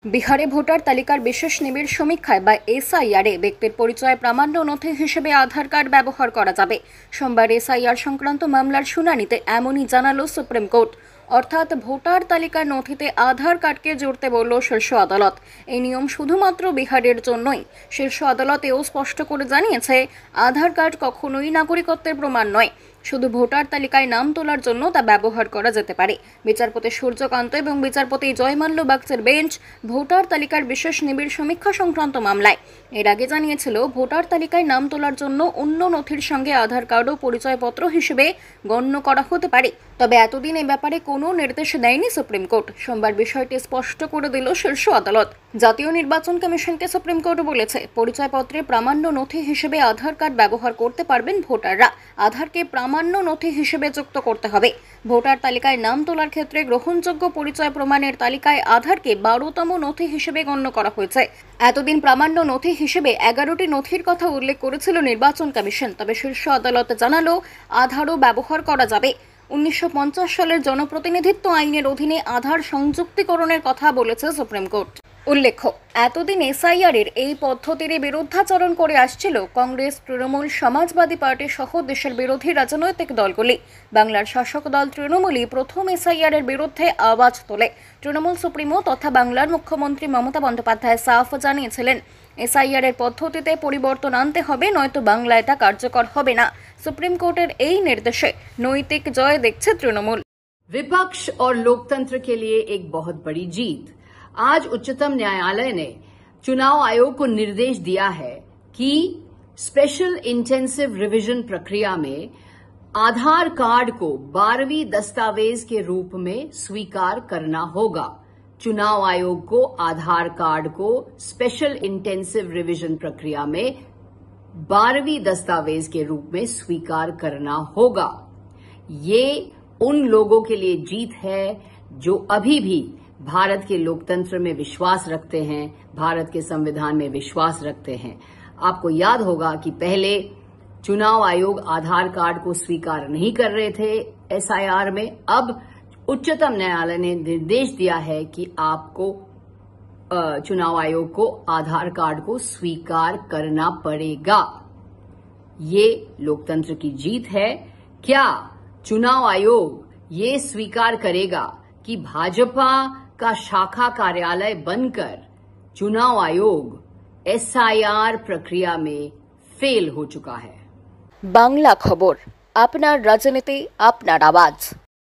বিহারে ভোটার তালিকার বিশেষ নিবিড় সমীক্ষায় বা এসআইআরে ব্যক্তির পরিচয় প্রামাণ্য নথি হিসেবে আধার কার্ড ব্যবহার করা যাবে। সোমবার এসআইআর সংক্রান্ত মামলার শুনানিতে এমনই জানালো সুপ্রিম কোর্ট। অর্থাৎ ভোটার তালিকার নথিতে আধার কার্ডকে জুড়তে বলল শীর্ষ আদালত। এই নিয়ম শুধুমাত্র বিহারের জন্যই। শীর্ষ আদালত এও স্পষ্ট করে জানিয়েছে, আধার কার্ড কখনোই নাগরিকত্বের প্রমাণ নয়, শুধু ভোটার তালিকায় নাম তোলার জন্য তা ব্যবহার করা যেতে পারে। বিচারপতি সূর্যকান্ত এবং বিচারপতি জয়মাল্য বাগচের বেঞ্চ ভোটার তালিকার বিশেষ নিবিড় সমীক্ষা সংক্রান্ত মামলায় এর আগে জানিয়েছিল, ভোটার তালিকায় নাম তোলার জন্য অন্য নথির সঙ্গে আধার কার্ডও পরিচয়পত্র হিসেবে গণ্য করা হতে পারে। তবে এতদিন এ ব্যাপারে কোনো নির্দেশ দেয়নি সুপ্রিম কোর্ট। সোমবার বিষয়টি স্পষ্ট করে দিল শীর্ষ আদালত। জাতীয় নির্বাচন কমিশনকে সুপ্রিম কোর্ট বলেছে, পরিচয়পত্রে প্রামাণ্য নথি হিসেবে আধার কার্ড ব্যবহার করতে পারবেন ভোটাররা। আধারকে প্রামাণ্য নথি হিসেবে যুক্ত করতে হবে। ভোটার তালিকায় নাম তোলার ক্ষেত্রে গ্রহণযোগ্য পরিচয় প্রমাণের তালিকায় আধারকে 12তম নথি হিসেবে গণ্য করা হয়েছে। এতদিন প্রামাণ্য নথি হিসেবে 11টি নথির কথা উল্লেখ করেছিল নির্বাচন কমিশন। তবে শীর্ষ আদালত জানালো, আধারও ব্যবহার করা যাবে। 1950 সালের জনপ্রতিনিধিত্ব আইনের অধীনে আধার সংযুক্তিকরণের কথা বলেছে সুপ্রিম কোর্ট। উল্লেখ্য, এতদিন এসআইআরের এই পদ্ধতির বিরুদ্ধাচরণ করে আসছিল কংগ্রেস, তৃণমূল, সমাজবাদী পার্টি সহ দেশের বিরোধী রাজনৈতিক দলগুলি। বাংলার শাসক দল তৃণমূলই প্রথম এসআইআরের বিরুদ্ধে আওয়াজ তোলে। তৃণমূল সুপ্রিমো তথা বাংলার মুখ্যমন্ত্রী মমতা বন্দ্যোপাধ্যায় সাফ জানিয়েছিলেন, এসআইআরের পদ্ধতিতে পরিবর্তন আনতে হবে, নয়তো বাংলায় তা কার্যকর হবে না। সুপ্রিম কোর্টের এই নির্দেশে নৈতিক জয় দেখছে তৃণমূল। विपक्ष और लोकतंत्र के लिए एक बहुत बड़ी जीत। आज उच्चतम न्यायालय ने चुनाव आयोग को निर्देश दिया है कि स्पेशल इंटेंसिव रिवीजन प्रक्रिया में आधार कार्ड को 12वीं दस्तावेज के रूप में स्वीकार करना होगा। चुनाव आयोग को आधार कार्ड को स्पेशल इंटेंसिव रिवीजन प्रक्रिया में 12वीं दस्तावेज के रूप में स्वीकार करना होगा। ये उन लोगों के लिए जीत है जो अभी भी भारत के लोकतंत्र में विश्वास रखते हैं, भारत के संविधान में विश्वास रखते हैं। आपको याद होगा कि पहले चुनाव आयोग आधार कार्ड को स्वीकार नहीं कर रहे थे एसआईआर में। अब उच्चतम न्यायालय ने निर्देश दिया है कि आपको चुनाव आयोग को आधार कार्ड को स्वीकार करना पड़ेगा। ये लोकतंत्र की जीत है। क्या चुनाव आयोग ये स्वीकार करेगा कि भाजपा का शाखा कार्यालय बनकर चुनाव आयोग एसआईआर प्रक्रिया में फेल हो चुका है? बांग्ला खबर, आपनार राजनीति, आपनार आवाज।